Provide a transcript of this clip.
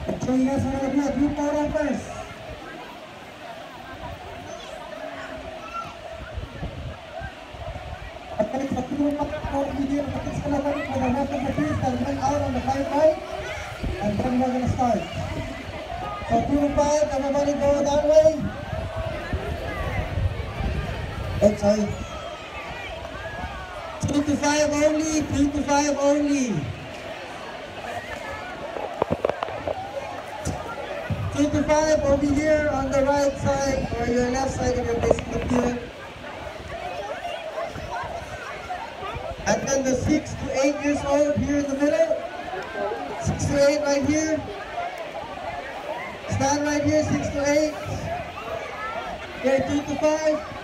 Join us on the group photo first. At balik sa tulong for video, practice ka naman for the rest of the piece that went out on the 5-5. And then we're going to start. So 2-5, everybody go that way. Oh, sorry. 3-5 only, 3-5 only. 3-5 over here on the right side or your left side if you're facing the field. And then the 6 to 8 years old here in the middle. 6 to 8 right here. Stand right here, 6 to 8. Okay, 3-5.